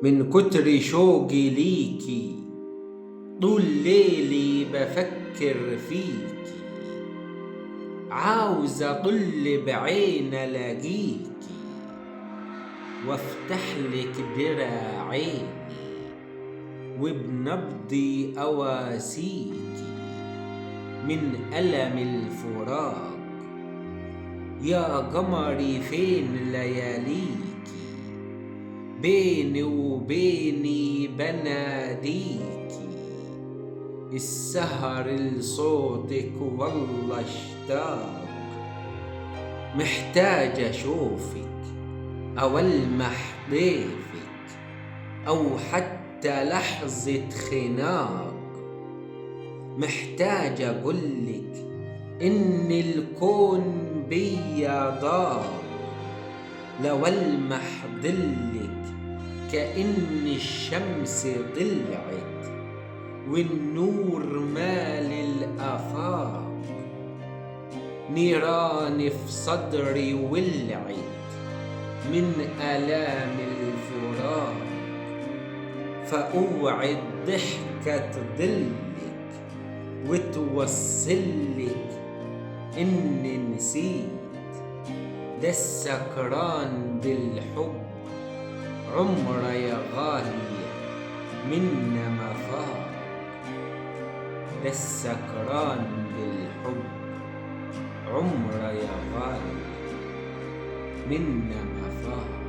من كتر شوقي ليكي طول ليلي بفكر فيكي، عاوز اطل بعين الاقيكي وافتح لك دراعيني وبنبضي اواسيكي من ألم الفراق. يا قمري فين لياليكي، بيني وبيني بناديكي، السهر لصوتك والله اشتاق. محتاج اشوفك او المح ضيفك او حتى لحظة خناق. محتاج اقولك ان الكون بيا ضاق، لو المح ظلك كأن الشمس طلعت والنور مال الآفاق. نيران في صدري ولعت من آلام الفراق، فأوعد ضحكة ظلك وتوصلك إني نسيت. ده السكران بالحب عمره يا غالية منا ما فاق. ده السكران بالحب عمره يا غالية منا ما فاق.